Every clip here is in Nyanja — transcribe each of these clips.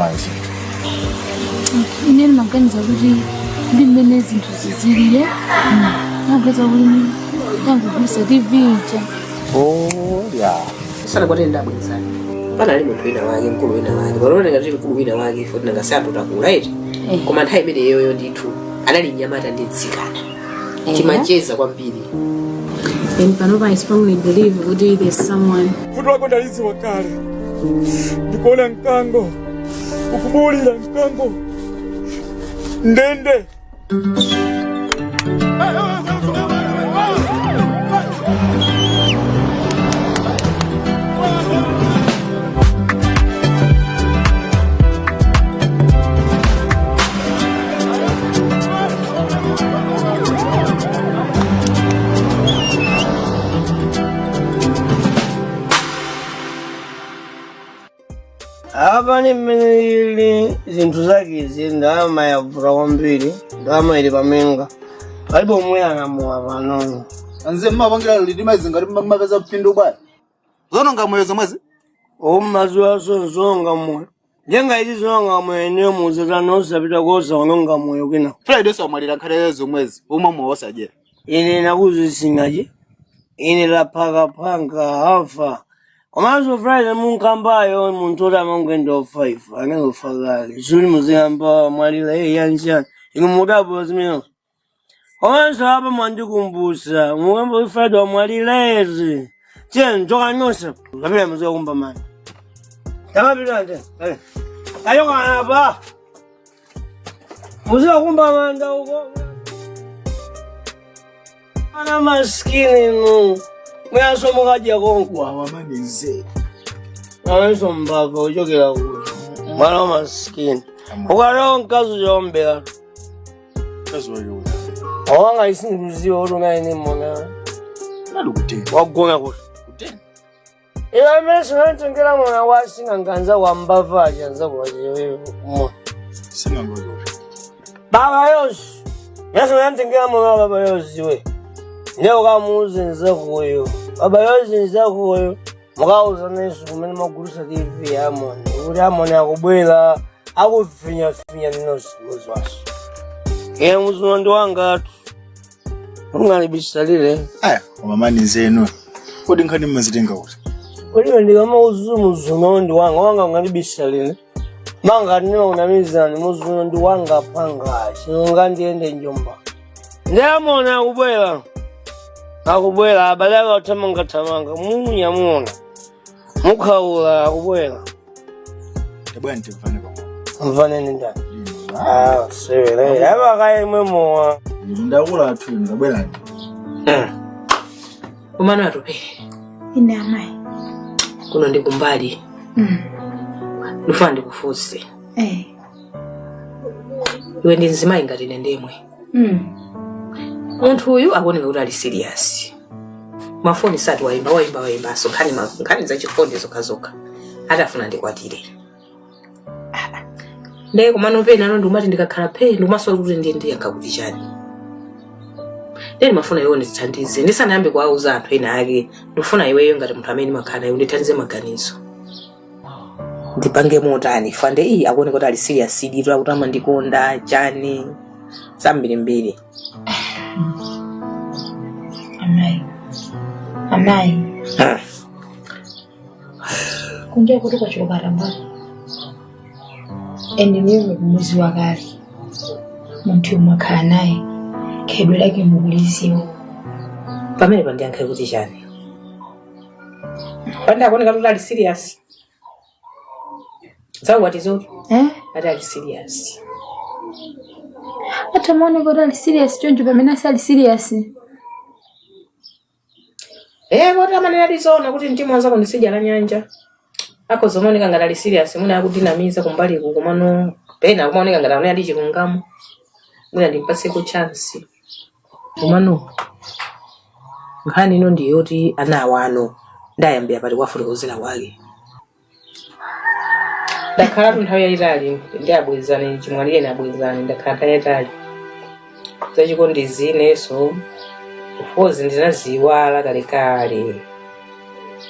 wanzi. Ine maganiza kuti ndimene zinthu zizilire. Nagaza kuti ndangugulisa TV ija. Oh, ya. Sana kwa tenda bwenzani. Pana ali munthu wina wake mkulu wina wake. Balone ngati mkulu wina wake futhi nangasatu takula eti. Koma nthawi imene yoyo ndithu anali nyamata ndi tsikana. Timacheza kwambiri. And Panova, I strongly believe that there's someone. Futu wako ndalizi wakale. Ndikuona nkango. Ukubulira nkango. Ndende. Hapa ni mmene zinthu zake ndalama yavuta kwambiri, ndalama ili pamenga. Palibe omwe anamuwa pano. Anze mmapangira lidima izingati mmapeza kupindu bwana. Zononga moyo zomwezi? Mazuwa zonga moyo. Njenga izi zonga moyo niyo muzatana osapita kosa ononga moyo kina. Friday so malira nkhale zomwezi uma muosa je. Ine nakuzisingaje. Ine la panga hafa. Komanso Friday munkambayo muntu otamangwenda 5 anengofakale. Zuli muziyamba mwalira yanjani. Inu mudabo zimene. Komanso hapa mwandikumbusa. Mukambo Friday wa mwalira ezi. Tiye njoka nosa. Kapila muziyo kumba mani. Tamapita nje. Kayoka hapa. Muziyo kumba manda uko. Ana maskini nu. Mwana somo kaji kongwa Wamani nze. mwana sombaka uchokera kuyo. Mwana maskini. Ukaro nkazu jombea. Kazo wayo. Awanga isinduziwa olunga ine mona. Nalu kuteni. Wagonga kuti. Kuteni. Ila meso nantengera mwana wasinga nganza wambava ajanza kwajewe mwana. Singa ngoyo. Baba yosi. Meso nantengera mwana baba yosi we. Leo kamuzi nzakuyo. Baba yosi nzakuyo. Mukauza nesu kumene magurusa TV amoni. Kuti amoni akubwera. Akufinya ninosi muzwaso. Kaya muzuno ndi wangatu. Ungalibishalile. Aya, wamani nzenu. Kodi nkhani mmazitenga kuti. Kodi ndikama muzuno ndi wanga ungalibishalile. Manga nina unamizani muzuno ndi wanga panga. Shinonga ndiende njomba. Ndi amoni akubwera. Akubwera abalaga utamanga munyamuna. Mukhaula akubwera. Tabwa ntivane kwa. Mvane ndani. Sewele. Yaba kaye mwemoa. Ndakula athu ndabwera. Umano atupe. Ine amai. Kuno ndi kumbali. Lufa ndikufuse. Iwe ndi nzimayi ngati nendemwe. Munthu uyu akuoneka kuti ali serious. Mafoni sati waimba so nkhani za chikondi zokazoka. Atafuna ndikwatire. Ndeye kumano pena ano ndumati ndikakhala phe ndumaso kuti ndiye ngakuti chani. Ndeni mafuna iwo ndithandize. Ndisanayambe kuwauza anthu ena ake. Ndifuna iweyo ngati munthu amene makhala iwo ndithandize maganizo. Ndipange motani fande iyi akuoneka kuti ali serious ndithu akuti amandikonda chani. Sambirimbiri. Amai. Kunja kuti kwachoka mbali. Eni niyo kumuzi wakali. Muntu umakhala naye. Khedwe lake mukuliziwa. Pamene pandiyankhe kuti chani. Pande akuoneka kuti ali serious. Sawa what is it? Ati ali serious. Ata muone kuti ali serious choncho pamene ali serious. Bota manena lizona kuti mtimu wanzako ndisija la nyanja. Ako zomoneka ngati ali serious muna akudinamiza kumbali kukomano pena kumaoneka ngati anali ali chilungamo. Muna ndimpase ko chance. Komano. Nkhani ino ndi yoti ana awano ndayambira pali kwafulikozera wake. Ndakhala nthawi yayitali ndiyabwezani chimwalire nabwezani ndakhala nthawi yayitali. Zachikondi zineso ufozi ndinaziwala kalekale.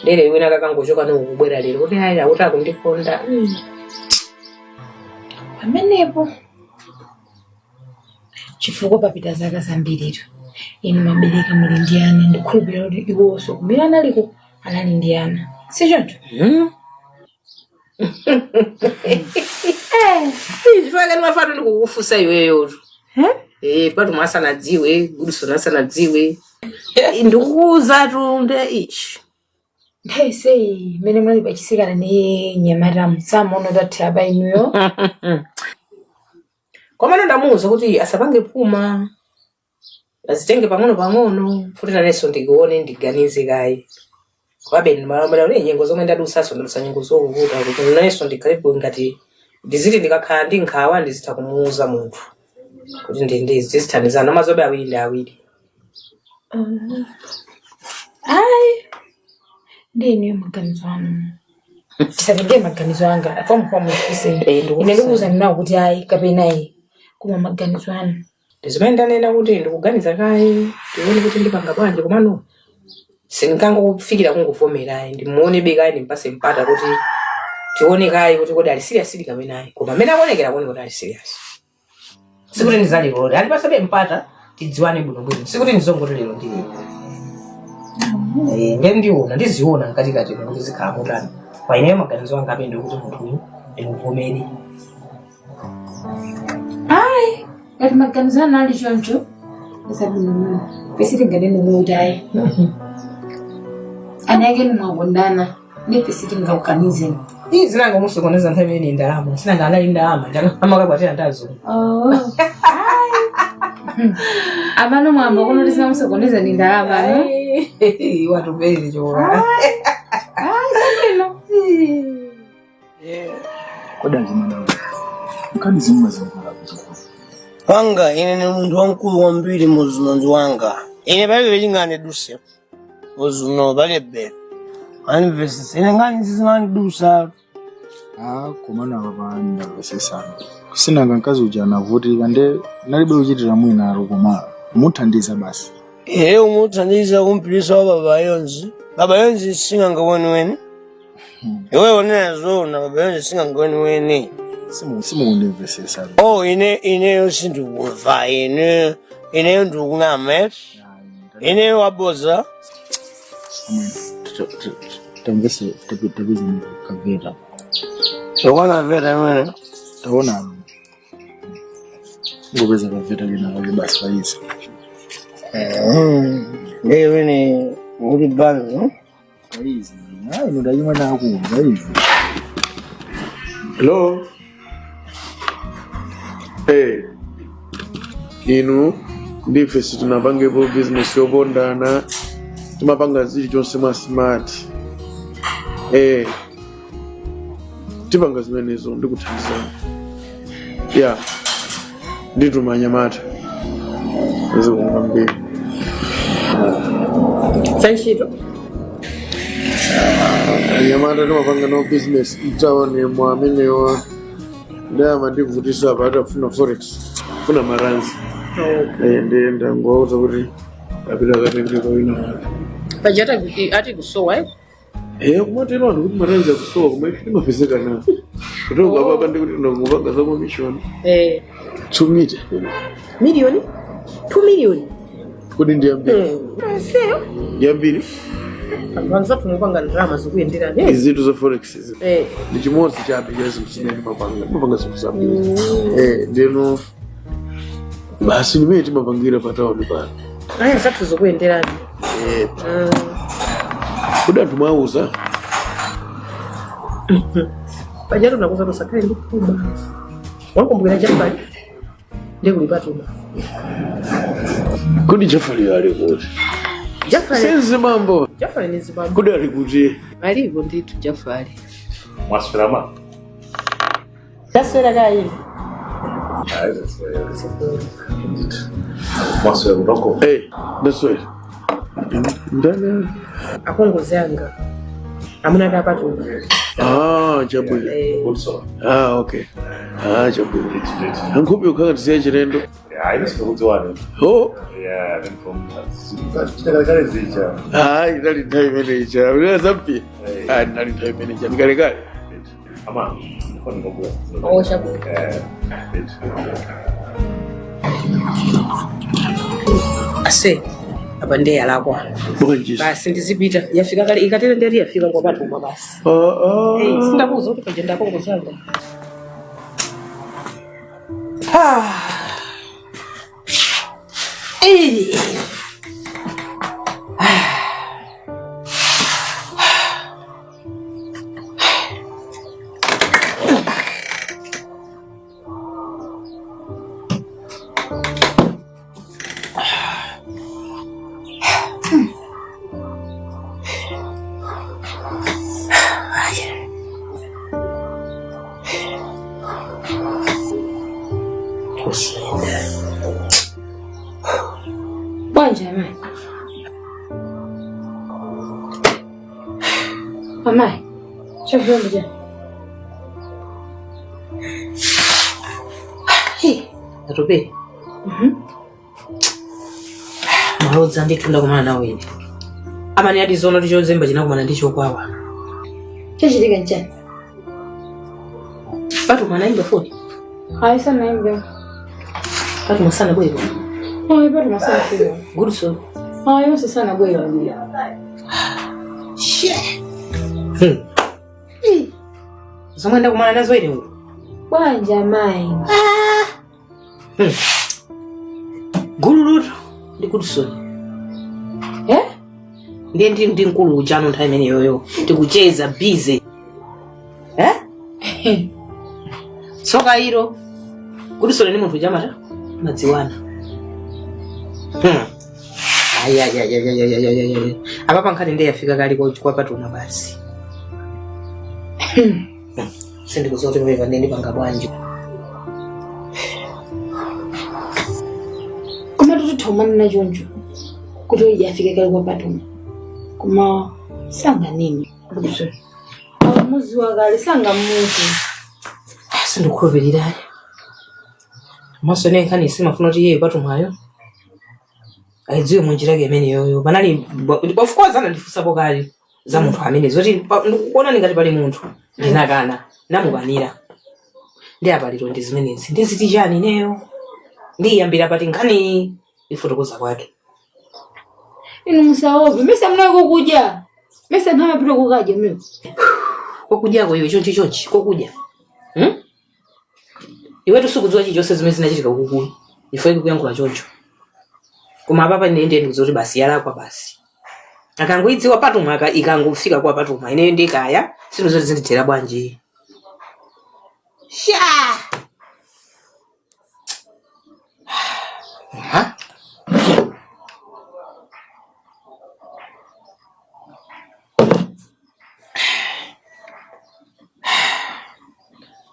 Lero wina kakangochoka nokubwera lero kuti hayi akuti akundikonda. Amenepo. Chifukwa papita zaka zambiritu. Inu mabereka mulindiana ndikhulupirira kuti iwoso kumira aliko analindiana. Si choncho? Chifukwa mafatu ndikukufusa iweyo. Patu mwasana dziwe, guduso nasana dziwe. Ndikukuza tu nde ichi. Hey, say, mene mwali pachisikana ni nyamaramu samono dati haba inuyo. Kwa maana ndamuza kuti asapange puma. Azitenge pang'ono kuti naneso ndigone ndiganize kai. Kwa beni marambala ule nyengo zomwe ndadusaso ndadusa nyengo zokuvuta kuti naneso ndikalipo ngati ndiziti ndikakhala ndinkhawa ndizita kumuuza munthu. Kuti ndendezi zisithandizana mazobe awiri ndi awiri. Ndine maganizo anu. Tisakende maganizo anga. Afomu kuse. Inelikuza ninawo kuti ayi kapena ayi. Kuma maganizo anu. Ndizimene nena kuti ndikuganiza kai. Ndione kuti ndipanga bwanje komano. Sinkango kufikira kunguvomera ndimuone bekai ndimpase mpata kuti tione kai kuti kodi ali serious kapena ayi. Koma mena kuonekera kuti ali serious. Sikuti ndizali kodi. Ali pasabe mpata tidziwane bwino. Sikuti ndizongoti lero ndine. Ndiona ndiziona ngati kuti zikhala mutani. Kwa ineyo maganizo anga apende kuti munthu ndimuvomere. Ayi, ngati maganizo anu ali choncho. Sabu fesiti nganene mutai. Anake mwagondana ndi fesiti ngakukanize. Izi nanga musokoneza nthawi ine ndalama. Sinanga anali ndalama, ndakamakwatira ndazo. Amano mwamba kuno tisina musokoneza ni ndalama no? Watu bezi chora. Koda njimana. Mkani zimwe zinkala kutoka. Wanga ine ni muntu wamkulu wambiri muzuno wanga. Ine bali bejingane duse. Muzuno bali be. Anivesi ine ngani zizimani dusa. Kumana babanda basesana. Kusinanga nkazi ujana vuti kande nalibe uchitira mwina arukoma. Muthandiza basi. Umuthandiza kumpilisa wa baba yonzi. Baba yonzi singanga weni. Iwe wonena zona baba yonzi singanga weni. Simu kundimvesesa. Ine yosindu kuva ine ndukunamet. Ine waboza. Tambese tabizi ni kaveta. Yokona veta mwene. Taona. Ngobeza kaveta lina wale basi faizi. Ndewe ni uri bani, no? Faizi. Nudajima na haku. Faizi. Hello? Hey. Inu ndifesi tunapanga ipo business yobondana. Tumapanga zili chonsema smart. Tipanga zimenezo ndikuthandiza. Yeah. Nditu manyamata. Nzizo kumambiri. Sanshito. Manyamata tumapanga no business. Itawa ni muamini wa ndama ndivutisa baada funa forex. Funa maranzi. Ndenda ngwauza kuti kapita katengeka wina. Pajata ati kusowa Kumati ino kuti maranzi ya kusowa kumaifi mafizika na. Kutoka baba ndikuti ndanguvanga zako mission. 2 million. Million? 2 million? Kodi ndi yambiri? Seyo? Yambiri? Vanza tunupanga drama zikuendera. Izitu za forex izi. Ndi chimodzi chapi chezi kusimeni mapanga zikusambira. Ndeno basi nimene timapangira pataoni pano. Aya zatu zikuendera. Kuda tumauza. Pajatu nakuza tusakale ndi kuba. Wakumbukira Jafari. Ndikulipatuma. Kodi Jafari ali kuti? Jafari. Senzi mambo. Jafari ni Zimbabwe. Kodi ali kuti? Alipo nditu Jafari. Mwasfirama? Taswera kai. Mwasfira uroko? Daswera. Ndana. Akongozi anga. Amuna ndapatuma. Chabwino. Ulso. Okay. Chabwino. Ankupi ukanga tisiya chilendo. Hayi sikudziwana. Yeah, I'm from Chitakale zicha. Ndali nthawi imene icha. Uleza mpi? Ndali nthawi imene icha. Ndikalekale. Ama Oh, shabu. Ase abande yalakwa. Basi ndizipita. Yafika kali ikatele ndeli yafika kwa Patuma basi. Sindakuza kuti pajenda kongo changa. Banja mai. Amai. Chakula mja. Atobe. Maloza nditunda kumana nawe ine. Amani hadi zono lichozemba jina kumana ndicho kwawa. Chachilika nchani. Patuma naimba foni. Haisa naimba. Patuma sana bwewe. Oh, Patuma sana bwewe. Good so. Yo sana bwewe. Shit. Zamanda kumana nazo ine huko. Banja mai. Gululu ndi good so. Ndi nkulu ujano nthawi yoyo tikucheza busy. Soka hilo. Kudusole ni muntu jamata madziwana. Aya. Apapa nkati ndiye yafika kali kwa Patuma basi. Sindi kuzote wewe nini panga bwanji. Kuma tutomana na jonjo. Kuti yafika kali kwa Patuma. Kuma sanga nini? Kudusole. Muzi wa gali sanga muzi. Sindikuberira. Maso ne nkani sima funo tiye Patuma ayo. Aidziwe munjirage amene yoyo. Banali of course anandifusa bokali za muntu amene zoti kuona ngati pali muntu ndinakana namubanira. Ndi abaliro ndi zimenezi. Ndiziti chani neyo. Ndiyambira pati nkani ifotokoza kwake. Inu musaobe, mesa mnako kuja. Mesa ntama pita kukaje mimi. Kokuja ko iyo chonchi kokuja. Iwe tusukuzwa chichose zimene zinachitika kukulu. Ife kuyankula choncho. Kuma papa ndiende ndizoti basi yalakwa basi. Akangoidziwa Patuma ikangofika kwa Patuma ine ndikaya sinozoti zindithera bwanji. Sha.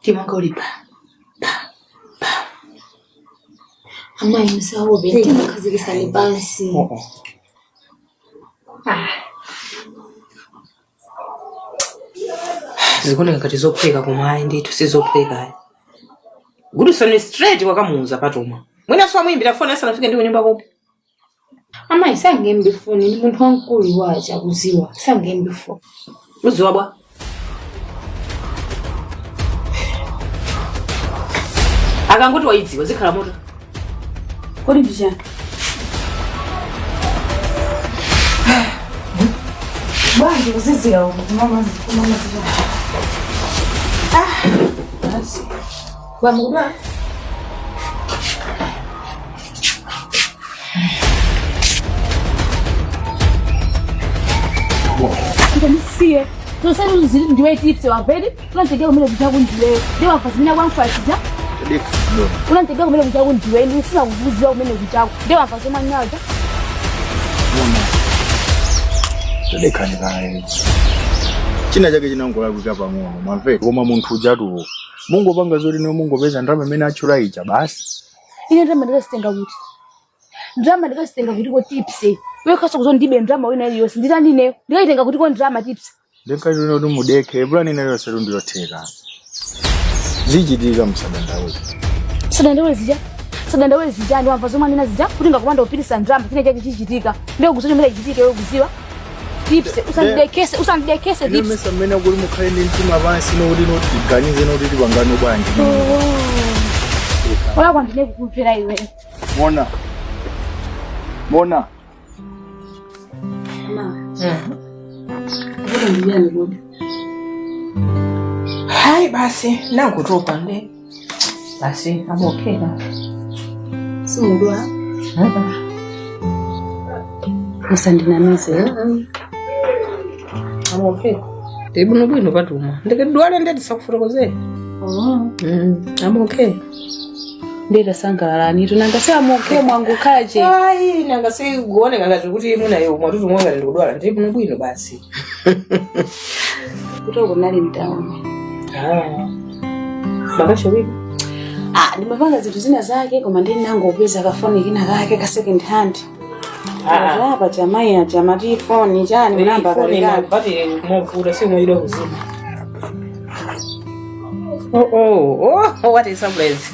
Timanga ulipa. Ama musaobe, ntima kazi kisali basi. Zikone ngati zopheka kumayi ndithu sizopheka. Gudusoni straight wakamuza Patuma. Mwina swa muimbira foni asanafike ndi kunyumba kopi. Ama isangembe foni ndi muntu wankulu wacha kuziwa. Isangembe foni. Uziwa bwa. Akangoti waidziwa zikhala moto. Kodi ndija. Bwanji kuzizira uko mama zikuma. Basi. Bamuba. Ndamsiye. Tosari uzili ndiwe tipse wapedi. Tunatega umele kuchaku ndiwe. Ndewa mfazimina kwa mfazija. Unatega umele kuchaku ndiwe. Ndi sina kuvuziwa umele kuchaku. Ndewa mfazima nyaja. Tadekani kae. China chake chinangola kuika pang'ono. Mwamve koma muntu ujatu. Mungu panga zori no Mungu peza ndama mena achura ija basi. Ine ndama ndikastenga kuti. Ndama ndikastenga kuti ko tipse. Wewe kaso kuzondibe ndama wina iyo sinditani ne. Ndikaitenga kuti ko ndama tipse. Ndekati no mudeke bwana ine yo seru ndiyotheka. Zichitika msadandawe. Sadandawe zija ndi wamva zomwe nina zija kuti ngakumanda upirisa ndama chine chake chichitika. Ndiko kuzoti mele chichitike wewe kuziwa. tipse usandidekese ine tipse. mesa mmene kuli mukhale ndi mtima pansi noti tiganize noti tipangano bwanji. Ola kwandine kukumvera iwe. Mona. Hai basi nakutopa nde. Basi I'm okay now. Simudwa. Musandinamize. I'm okay. Tebuno bwino patuma. Ndikadwala ndeti sakufotokozera. I'm okay. Ndera sangalani tunanga se amoke mwangu kaje. Ai nanga se kuone ngati kuti munayo mwatutu mwanga ndikudwala tebuno bwino basi. Kutoka nali mtaoni. Baba shawiki. Nimepanga zitu zina zake koma ndini nango upeza kafoni kina kake ka second hand. Hapa chamaya chamati phone chani namba kali. Bati mwavuta si mwajida kuzima. Oh, what is surprise?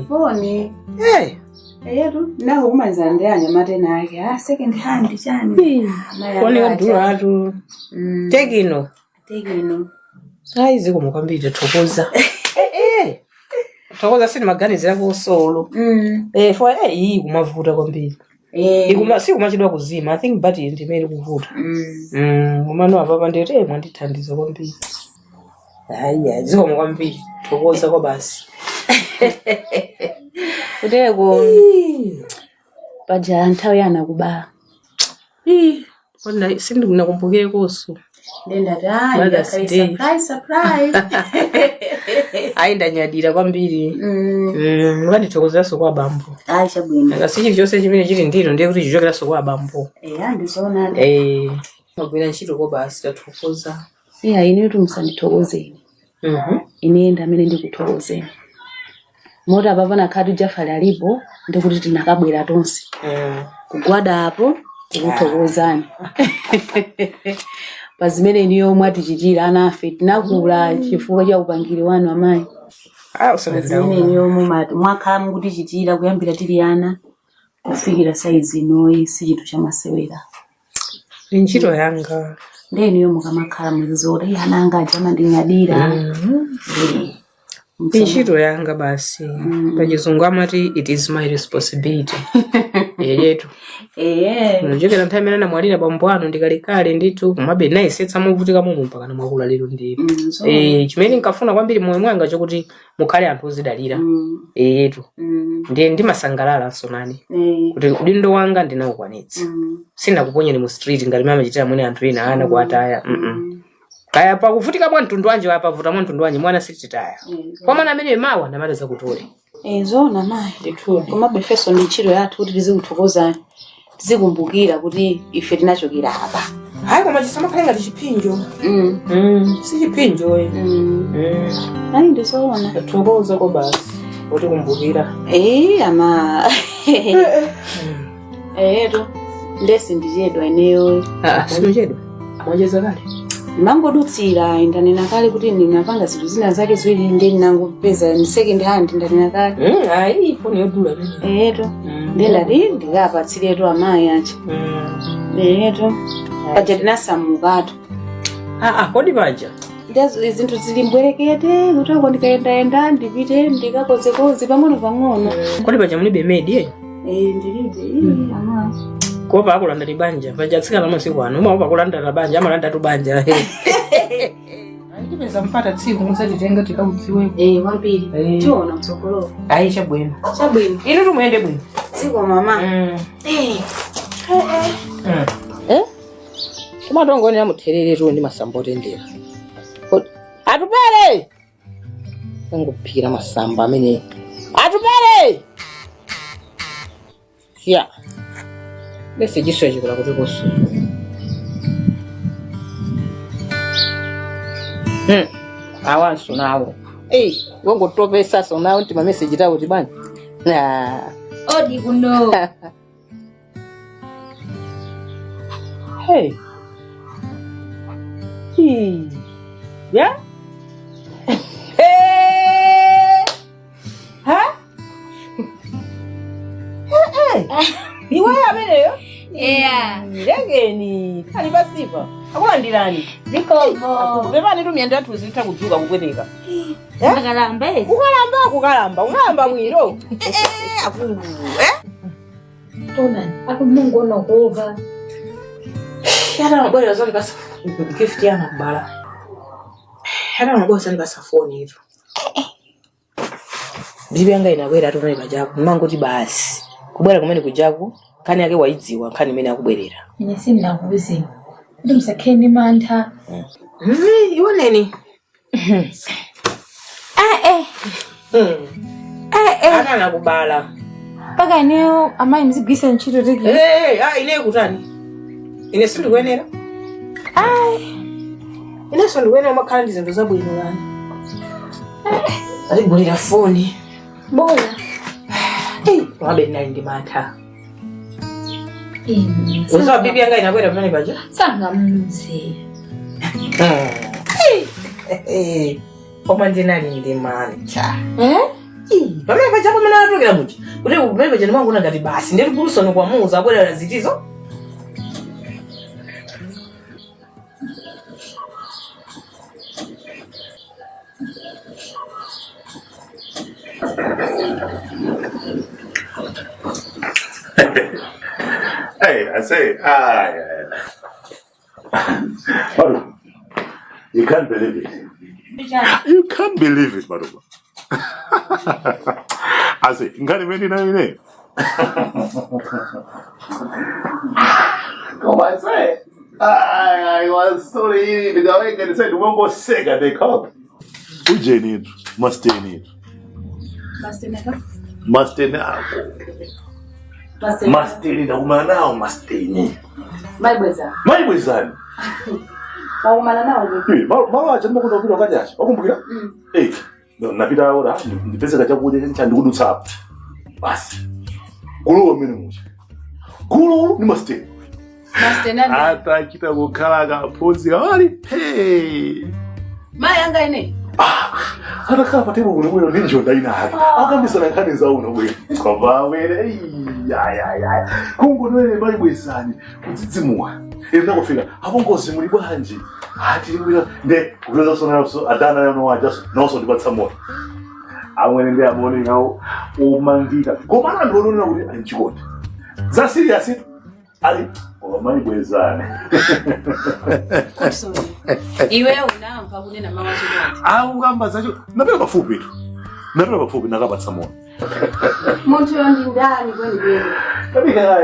Phone. Hey. Eyetu nawo kumazandea nyamate nake. Second hand chani. Phone yodura tu. Tekino. Saizi kumukambije thokoza. Thokoza sini maganizira ku solo. For iyi kumavuta kwambiri. Ikuma si kumachidwa kuzima. I think bati ndimeli kuvuta. Umano apa ndete mwandithandiza kwambiri. Hayi ziko mukwambiri thokoza kwa basi. Kuteko paja nthawi yana kuba. Wona sindi kunakumbukire koso. Ndenda dai surprise. Ayi ndanyadira kwambiri. Ngandithokozeraso kwa bambo. Ayi chabwino. Ngasichi chose chimene chili ndiro ndiye kuti chichokeraso kwa bambo. Andizona. Magwira ntchito kwa basi tathokoza. Ine kuti musandithokozeni. Ine ndamene ndikuthokozeni. Mota pavana khatu Jafali alipo ndikuti tinakabwera tonse. Kugwada apo tikuthokozani. Pazimene niyo mwatichitira anafe tinakula chifukwa cha upangiri wanu amayi. Pazimene niyo mwakhala mukutichitira kuyambira tili ana kufikira saizi noyi si chinthu chamasewera. Ntchito yanga. Niyo mukamakhala muzizora yananga ajama ndinyadira. Ntchito yanga basi. Pachizungu amati it is my responsibility. Yeyetu. Njokera nthawi imene namwalira bambo anu ndikalikale nditu kumabe nayisetsa muvutika mumu mpaka namwakula lero ndiro. Chimene nkafuna kwambiri moyo mwanga chokuti mukhale anthu ozidalira. Yeyetu. Ndiye ndimasangalala nsonani. Kuti udindo wanga ndinawukwanitsa. Sindakuponyeni mu street ngati mama chitira mwene anthu ena ana kuataya. Kaya pa kuvutika mwa mtundu wanje wapa vuta mwa mtundu wanje mwana sititaya. Kwa maana amene mawa ndamaliza kutole. Zona mayi. Ndithudi. Koma befeso ndi ntchito yathu kuti tizikuthokozani. Tizikumbukira kuti ife tinachokera apa. Hayi koma chisamakhala ngati chipinjo. Si chipinjo Ayi ndizona. Thokoza kwa basi. Kuti kumbukira. Ama. To. Ndesi ndijedwa ineyo. Sinojedwa. Mwajeza kale. Mangodutsira ndanena kale kuti ndinapanga zinthu zina zake ziwiri ndeni nangopeza ni second hand ndanena kale. Ayi phone yodula nene. To. Ndendati ndikapatsiretu amayi acha. To. Paja tinasamukato. Kodi paja. Ndazo izinthu zilimbwerekete kuti ako ndikaenda ndipite ndikakozekoze pang'ono. Kodi paja mulibe medi ndilibe ama. Kopa akulanda libanja paja tsika la masiku ano uma kulanda labanja amalanda tu banja. Ndipeza mpata tsiku musatitenga tikaudziwe. Wambiri. Tiona mtsogolo. Ayi chabwino. Ino tumuyende bwino. Siko mama. Koma tongoni amutherere tu ndi masamba otendera. Atupere. Ngopira masamba amene. Atupere. Ya. Bese gishoje kula kuti koso. Awanso nawo. Wongotopesa so nawo ndi ma message tawo kuti bani. Odi kuno. Hey. Yeah? Hey. Huh? Hey. Ngoya meneyo? Yeah. Ndengeni. Kali basipa. Akulandirani. Zikomo. Bebani tumyenda tuzita kudzuka kukweteka. Akalambe. Ukalamba mwiro. Akulu. Tona. Akumungu onokova. Yara ngobera zoli basa gift yana kubala. Yara ngoza nibasafoni hizo. Bibi anga inabwera tone bajabu. Mangoti basi. Kubwera kumene kujabu kani yake waidziwa kani mene akubwerera. Nye simna kubizi. Ndi msakeni mantha. Iwoneni. Ana nakubala. Paka eneo amayi mzigwisa ntchito tiki. Ine kutani. Ine sindikwenera. Ine sindikwenera makhala ndi zinthu zabwino lani. Aligulira foni. Bola. Wabe nali ndi mantha. Uza bibi yanga inabwera pamene paja? Sangamuzi. Koma ndinali ndi mantha. Pamene paja pamene atokera muti. Kuti pamene paja ndimangona ngati basi ndiri kulusoni kwa muza abwerera zitizo. Hey, I say, Maruba, you can't believe it. You can't believe it, Maruba. I say, ngani meni na mine. Come on, say. I was sorry because I can say the one was sick and they come. Uje need, must need. Mastini na umanao mastini. Maibwezani. Waumana nao vipi? Mama acha mbona kuna kajashi. Wakumbukira? Napita ora ndipese kachakuja nchandi kudutsa apa. Basi. Kulo mene mucha. Kulo ni mastini. Mastini nani? Ata kita kukala pozi ali. Mai anga ine. Hata kama patemo kuno ninjo ndaina haki. Akambisa na nkani za uno wewe. Kwa bawe ya. Kungo nene maibwezani kudzidzimua. Enda kufika. Hapo ngozi muri bwanje. Ati ngwira nde kuweza sona so adana yano waja noso ndibatsa moyo. Amwene ndi amone ngawo umandika. Komana ndolona kuti anchikote. Za serious ali maibwezani. Iwe unamva kunena mama chikote. Ngamba zacho napera pafupi tu. Napera pafupi nakabatsa moyo. Muntu yondi ndani kweli. Kabika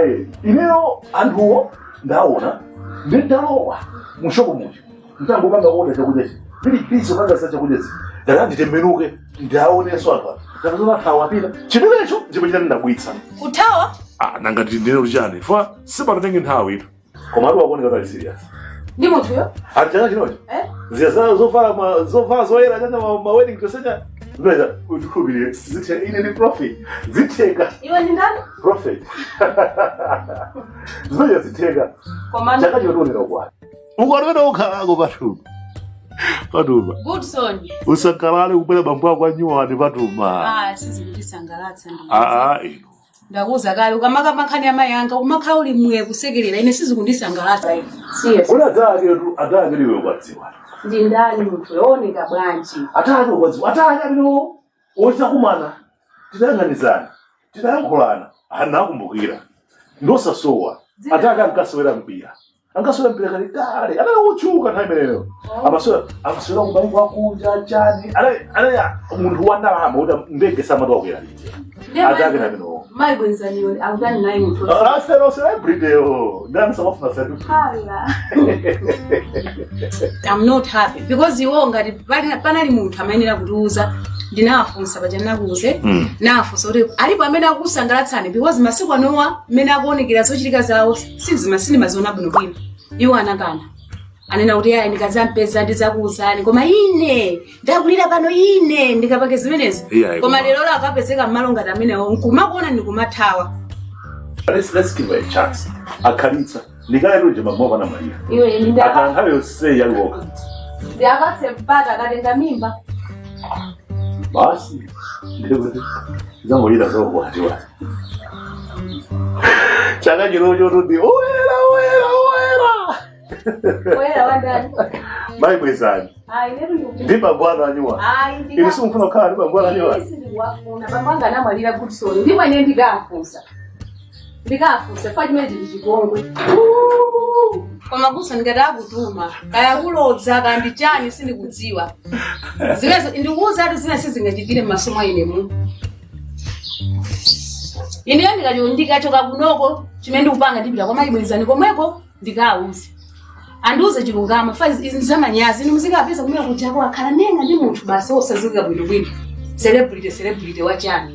ineo anduo ndaona ndalowa mushoko mucho ntango kanga kuona chakuja pili piso kanga sacha kuja ndakandi tembenuke ndaone swapa ndakazona thawa pila chimenecho chimene ndabwitsa Kutawa? nanga ndineno luchani fa sipanatenge nthawi itu koma ati wakuoneka kuti serious Ndi muntu yo? changa chinocho ziyasala zovala zoyera chanja ma wedding dress Brother, utukubile zithe ine ni profit zitheka Iwe ni ndani? profit zoya zitheka Komanda chaka chotondera kwa ukwalwera ukhalako patuma Good son. usakalale kubwera bambo ako anyuwa ndi patuma Sizikutisangalatsa ndi. Ndakuza kale ukamaka makhani amayanga umakha uli mwe kusekerera ine sizikundisangalatsa ine. Serious. Kuna atake liwe kwadziwa Ndi ndani muntu yooneka bwanji? atake kwadziwa atake lino ochakumana tidayang'anizana tidayankhulana anakumbukira ndosasowa atake ankasewera mpira kale anakakuchuka nthawi imeneyo amasewera kumbali kwakunja chani anaya munthu wandalama kuti ndege samati wakwera liti atake namino Maibwezani akutani naye muntu. asero celebrity ndani samafuna setu I'm not happy because iwo ngati panali muntu amenera kutiuza ndinafunsa paja nakuze nafunsa kuti alipo amene akusangalatsani because masiku anowa amene akuonekera zochitika zawo sizimasini maziona bwinobwino iwo anakana anena kuti ayi ndikazampeza ndizakuuzani koma ine ndakulira pano ine ndikapake zimenezo koma lero la akapezeka mmalo ngati amenewo nkumakuona ndikumathawa. Let's give her a chance akhalitsa ndikayeluje mamova na Maria Iwe ndaka akangabe yose yangoka ndakatse mpaka akatenga mimba basi ndikuti zangoyira zoko ati Chaka chirocho tudi oyera. Oyera wandani. Maibwezani. Ai neru ndi. Ndiba bwana anywa. Ai ndi. Ini simufuna kukhala ndiba bwana anywa. Isi ndiwafuna. Bambanga namwalira good soul. Ndimwe ne ndikafunsa. Ndikafunsa fati mezi ndichigongwe. Koma kusa ndikatakutuma. Kaya kulodza kandi chani sindikudziwa. Zimezo ndikuuza ati zina sizingachitire masomo ine mu. Ine ndikachoka kunoko chimene ndikupanga ndipita kwa maibwezani komweko ndikauze. Anduze chilungamo faizi izi zamanyazi ino muzikapeza kumira kujako akhala nenga ndi munthu basi osazika bwino. Celebrity wachani.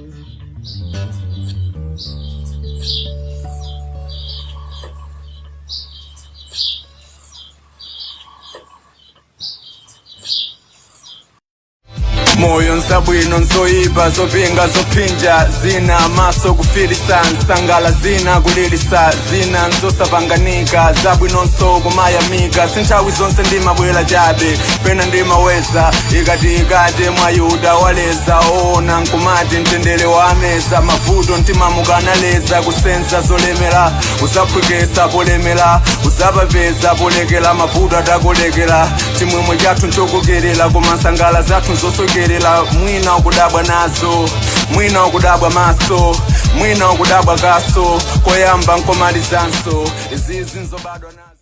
Moyo nsabwino nsoyipa zopinga zopinja zina maso kufilisa nsangala zina kulilisa zina nzosapanganika zabwino nso kumayamika sinthawi zonse ndimabwera chabe pena ndimaweza ikati mwa Yuda waleza ona nkumati mtendere wa meza mavuto ntimamukanaleza kusenza zolemera uzaphwekesa polemera uzapapeza polekera mavuto atakolekera chimwemwe chathu nchokokerera koma nsangala zathu nzosokera mwina ukudabwa nazo mwina ukudabwa maso mwina ukudabwa kaso koyamba nkomalizanso izizi nzobadwa nazo